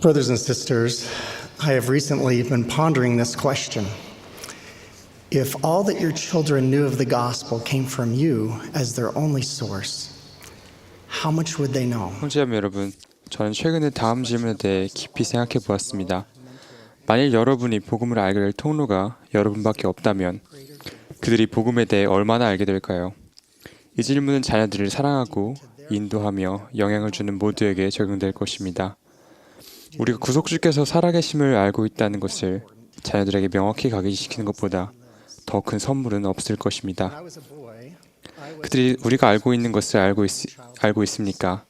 Brothers and sisters, I have recently been pondering this question. If all that your children knew of the gospel came from you as their only source, how much would they know? 형제자매 여러분, 저는 최근에 다음 질문에 대해 깊이 생각해 보았습니다. 만일 여러분이 복음을 알게 될 통로가 여러분밖에 없다면 그들이 복음에 대해 얼마나 알게 될까요? 이 질문은 자녀들을 사랑하고 인도하며 영향을 주는 모두에게 적용될 것입니다. 우리가 구속주께서 살아계심을 알고 있다는 것을 자녀들에게 명확히 각인시키는 것보다 더 큰 선물은 없을 것입니다. 그들이 우리가 알고 있는 것을 알고 있습니까?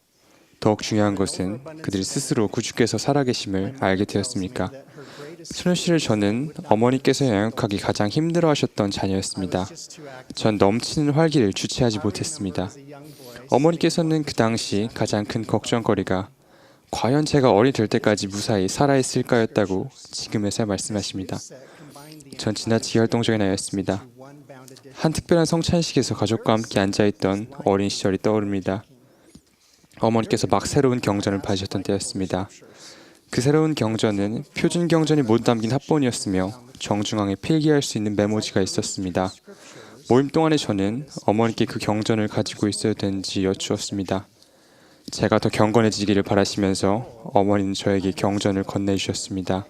더욱 중요한 것은 그들이 스스로 구주께서 살아계심을 알게 되었습니까? 소녀씨를 저는 어머니께서 양육하기 가장 힘들어하셨던 자녀였습니다. 전 넘치는 활기를 주체하지 못했습니다. 어머니께서는 그 당시 가장 큰 걱정거리가 과연 제가 어른이 될 때까지 무사히 살아있을까였다고 지금에서야 말씀하십니다. 전 지나치게 활동적인 아이였습니다. 한 특별한 성찬식에서 가족과 함께 앉아있던 어린 시절이 떠오릅니다. 어머니께서 막 새로운 경전을 받으셨던 때였습니다. 그 새로운 경전은 표준 경전이 모두 담긴 합본이었으며 정중앙에 필기할 수 있는 메모지가 있었습니다. 모임 동안에 저는 어머니께 그 경전을 가지고 있어야 되는지 여쭈었습니다. 제가 더 경건해지기를 바라시면서 어머니는 저에게 경전을 건네주셨습니다.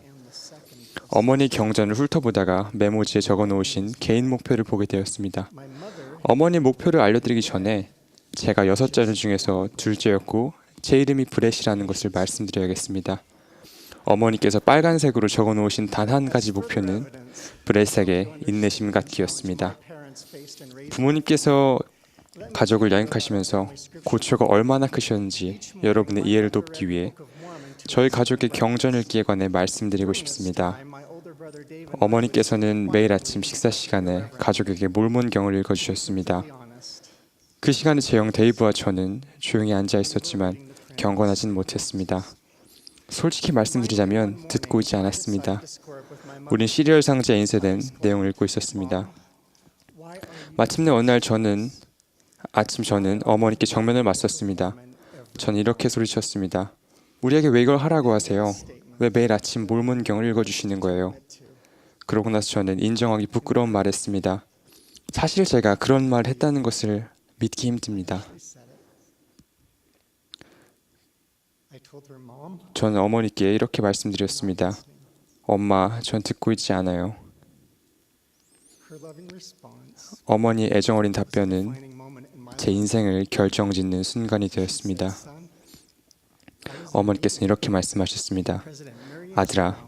어머니 경전을 훑어보다가 메모지에 적어놓으신 개인 목표를 보게 되었습니다. 어머니 목표를 알려드리기 전에 제가 6자녀 중에서 둘째였고 제 이름이 브렛이라는 것을 말씀드려야겠습니다. 어머니께서 빨간색으로 적어놓으신 단 한 가지 목표는 브렛에게 인내심 갖기였습니다. 부모님께서 가족을 양육하시면서 고초가 얼마나 크셨는지 여러분의 이해를 돕기 위해 저희 가족의 경전 읽기에 관해 말씀드리고 싶습니다. 어머니께서는 매일 아침 식사 시간에 가족에게 몰몬경을 읽어주셨습니다. 그 시간에 제 형 데이브와 저는 조용히 앉아 있었지만 경건하진 못했습니다. 솔직히 말씀드리자면 듣고 있지 않았습니다. 우린 시리얼 상자에 인쇄된 내용을 읽고 있었습니다. 마침내 어느 날 저는 어머니께 정면을 맞섰습니다. 전 이렇게 소리쳤습니다. 우리에게 왜 이걸 하라고 하세요? 왜 매일 아침 몰몬경을 읽어주시는 거예요? 그러고 나서 저는 인정하기 부끄러운 말을 했습니다. 사실 제가 그런 말을 했다는 것을 믿기 힘듭니다. 저는 어머니께 이렇게 말씀드렸습니다. 엄마, 전 듣고 있지 않아요. 어머니의 애정어린 답변은 제 인생을 결정짓는 순간이 되었습니다. 어머니께서는 이렇게 말씀하셨습니다. 아들아,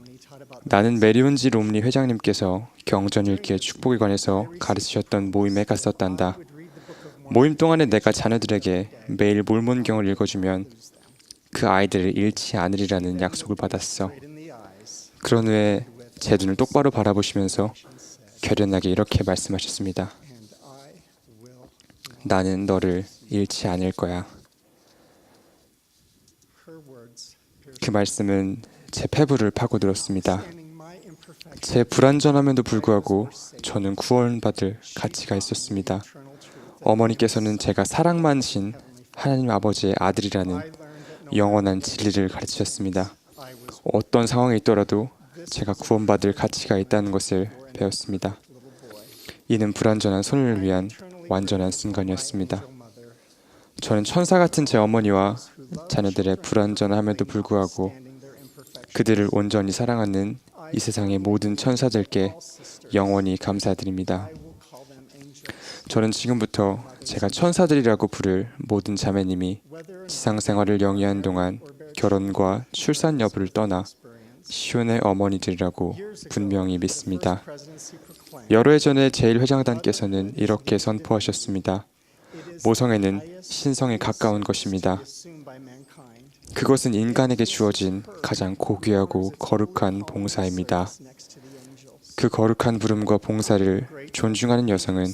나는 메리온지 롬리 회장님께서 경전 읽기의 축복에 관해서 가르치셨던 모임에 갔었단다. 모임 동안에 내가 자녀들에게 매일 몰몬경을 읽어주면 그 아이들을 잃지 않으리라는 약속을 받았어. 그런 후에 제 눈을 똑바로 바라보시면서 결연하게 이렇게 말씀하셨습니다. 나는 너를 잃지 않을 거야. 그 말씀은 제 폐부를 파고들었습니다. 제 불완전함에도 불구하고 저는 구원받을 가치가 있었습니다. 어머니께서는 제가 사랑 많으신 하나님 아버지의 아들이라는 영원한 진리를 가르치셨습니다. 어떤 상황에 있더라도 제가 구원받을 가치가 있다는 것을 배웠습니다. 이는 불완전한 소년을 위한 완전한 순간이었습니다. 저는 천사 같은 제 어머니와 자녀들의 불완전함에도 불구하고 그들을 온전히 사랑하는 이 세상의 모든 천사들께 영원히 감사드립니다. 저는 지금부터 제가 천사들이라고 부를 모든 자매님이 지상 생활을 영위한 동안 결혼과 출산 여부를 떠나 시온의 어머니들이라고 분명히 믿습니다. 여러 해 전에 제1회장단께서는 이렇게 선포하셨습니다. 모성애는 신성에 가까운 것입니다. 그것은 인간에게 주어진 가장 고귀하고 거룩한 봉사입니다. 그 거룩한 부름과 봉사를 존중하는 여성은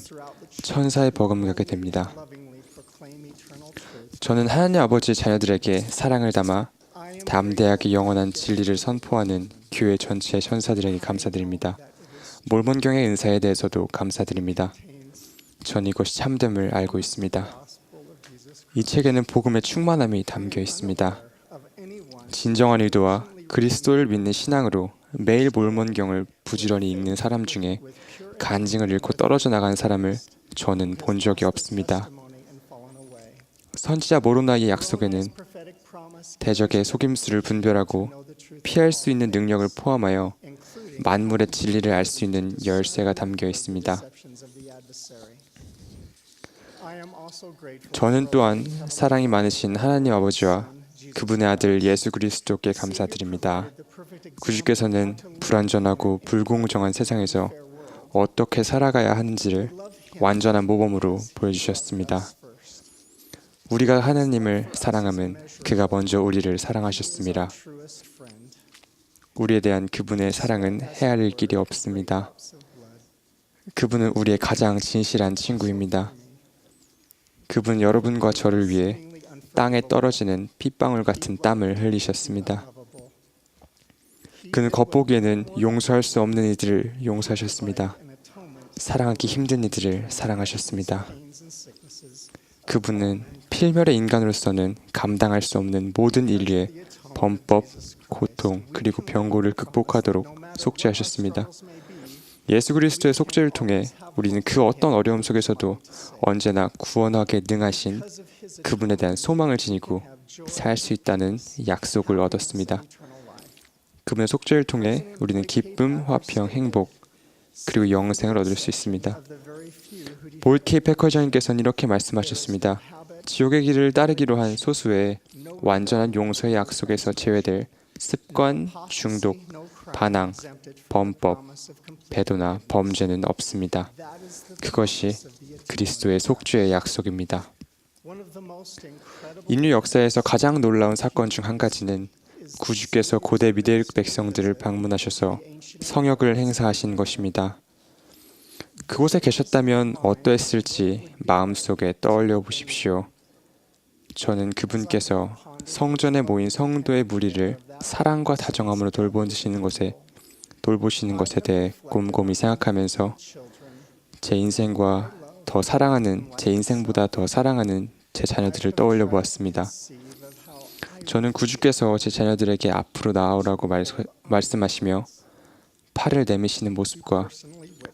천사에 버금가게 됩니다. 저는 하나님 아버지의 자녀들에게 사랑을 담아 담대하게 영원한 진리를 선포하는 교회 전체의 천사들에게 감사드립니다. 몰몬경의 은사에 대해서도 감사드립니다. 전 이것이 참됨을 알고 있습니다. 이 책에는 복음의 충만함이 담겨 있습니다. 진정한 의도와 그리스도를 믿는 신앙으로 매일 몰몬경을 부지런히 읽는 사람 중에 간증을 잃고 떨어져 나간 사람을 저는 본 적이 없습니다. 선지자 모로나의 약속에는 대적의 속임수를 분별하고 피할 수 있는 능력을 포함하여 만물의 진리를 알 수 있는 열쇠가 담겨 있습니다. 저는 또한 사랑이 많으신 하나님 아버지와 그분의 아들 예수 그리스도께 감사드립니다. 구주께서는 불완전하고 불공정한 세상에서 어떻게 살아가야 하는지를 완전한 모범으로 보여주셨습니다. 우리가 하나님을 사랑함은 그가 먼저 우리를 사랑하셨습니다. 우리에 대한 그분의 사랑은 헤아릴 길이 없습니다. 그분은 우리의 가장 진실한 친구입니다. 그분 여러분과 저를 위해 땅에 떨어지는 핏방울 같은 땀을 흘리셨습니다. 그는 겉보기에는 용서할 수 없는 이들을 용서하셨습니다. 사랑하기 힘든 이들을 사랑하셨습니다. 그분은 필멸의 인간으로서는 감당할 수 없는 모든 인류의 범법, 고통, 그리고 병고를 극복하도록 속죄하셨습니다. 예수 그리스도의 속죄를 통해 우리는 그 어떤 어려움 속에서도 언제나 구원하게 능하신 그분에 대한 소망을 지니고 살 수 있다는 약속을 얻었습니다. 그분의 속죄를 통해 우리는 기쁨, 화평, 행복, 그리고 영생을 얻을 수 있습니다. 볼케이 패커장님께서는 이렇게 말씀하셨습니다. 지옥의 길을 따르기로 한 소수의 완전한 용서의 약속에서 제외될 습관, 중독, 반항, 범법, 배도나 범죄는 없습니다. 그것이 그리스도의 속죄의 약속입니다. 인류 역사에서 가장 놀라운 사건 중 한 가지는 구주께서 고대 미대 백성들을 방문하셔서 성역을 행사하신 것입니다. 그곳에 계셨다면 어떠했을지 마음속에 떠올려 보십시오. 저는 그분께서 성전에 모인 성도의 무리를 사랑과 다정함으로 돌보시는 것에 대해 곰곰이 생각하면서 제 인생보다 더 사랑하는 제 자녀들을 떠올려 보았습니다. 저는 구주께서 제 자녀들에게 앞으로 나아오라고 말씀하시며 팔을 내미시는 모습과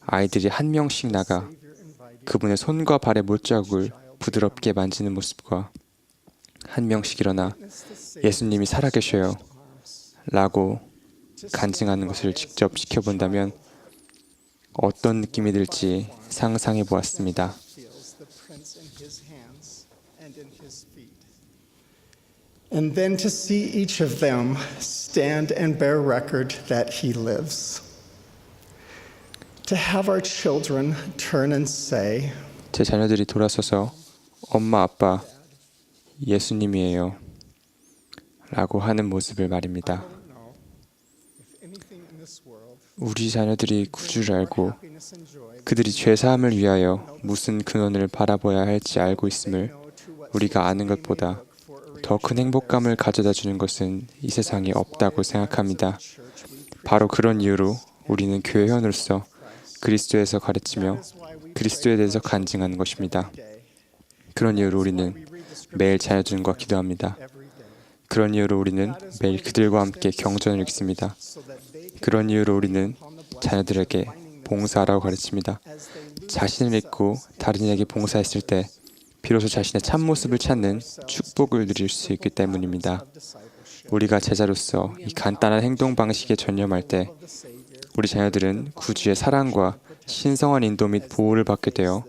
아이들이 한 명씩 나가 그분의 손과 발의 못자국을 부드럽게 만지는 모습과 한 명씩 일어나 예수님이 살아계셔요 라고 간증하는 것을 직접 지켜본다면 어떤 느낌이 들지 상상해 보았습니다. And then to see each of them stand and bear record that he lives. To have our children turn and say, 제 자녀들이 돌아서서 엄마, 아빠, 예수님이에요 라고 하는 모습을 말입니다. 우리 자녀들이 구주를 알고 그들이 죄사함을 위하여 무슨 근원을 바라봐야 할지 알고 있음을 우리가 아는 것보다 더 큰 행복감을 가져다 주는 것은 이 세상에 없다고 생각합니다. 바로 그런 이유로 우리는 교회원으로서 그리스도에서 가르치며 그리스도에 대해서 간증하는 것입니다. 그런 이유로 우리는 매일 자녀들과 기도합니다. 그런 이유로 우리는 매일 그들과 함께 경전을 읽습니다. 그런 이유로 우리는 자녀들에게 봉사하라고 가르칩니다. 자신을 잊고 다른 이에게 봉사했을 때 비로소 자신의 참모습을 찾는 축복을 누릴 수 있기 때문입니다. 우리가 제자로서 이 간단한 행동 방식에 전념할 때 우리 자녀들은 구주의 사랑과 신성한 인도 및 보호를 받게 되어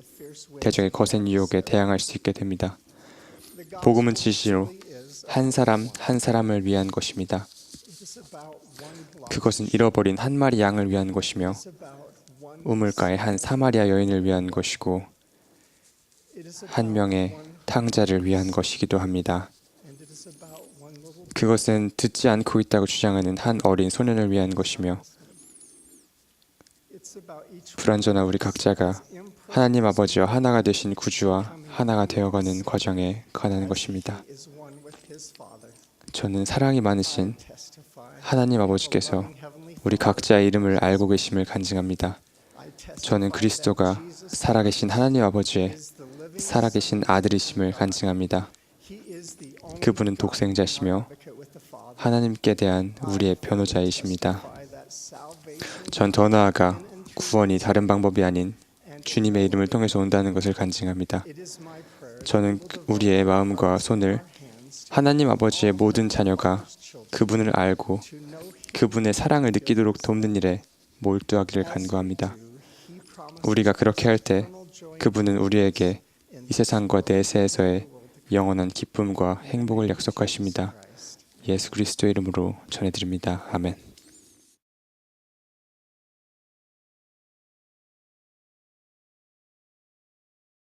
대적의 거센 유혹에 대항할 수 있게 됩니다. 복음은 진실로 한 사람 한 사람을 위한 것입니다. 그것은 잃어버린 한 마리 양을 위한 것이며 우물가의 한 사마리아 여인을 위한 것이고 한 명의 탕자를 위한 것이기도 합니다. 그것은 듣지 않고 있다고 주장하는 한 어린 소년을 위한 것이며 불완전한 우리 각자가 하나님 아버지와 하나가 되신 구주와 하나가 되어가는 과정에 관한 것입니다. 저는 사랑이 많으신 하나님 아버지께서 우리 각자의 이름을 알고 계심을 간증합니다. 저는 그리스도가 살아계신 하나님 아버지의 살아계신 아들이심을 간증합니다. 그분은 독생자시며 하나님께 대한 우리의 변호자이십니다. 전 더 나아가 구원이 다른 방법이 아닌 주님의 이름을 통해서 온다는 것을 간증합니다. 저는 우리의 마음과 손을 하나님 아버지의 모든 자녀가 그분을 알고 그분의 사랑을 느끼도록 돕는 일에 몰두하기를 간구합니다. 우리가 그렇게 할 때 그분은 우리에게 이 세상과 내세에서의 영원한 기쁨과 행복을 약속하십니다. 예수 그리스도의 이름으로 전해드립니다. 아멘.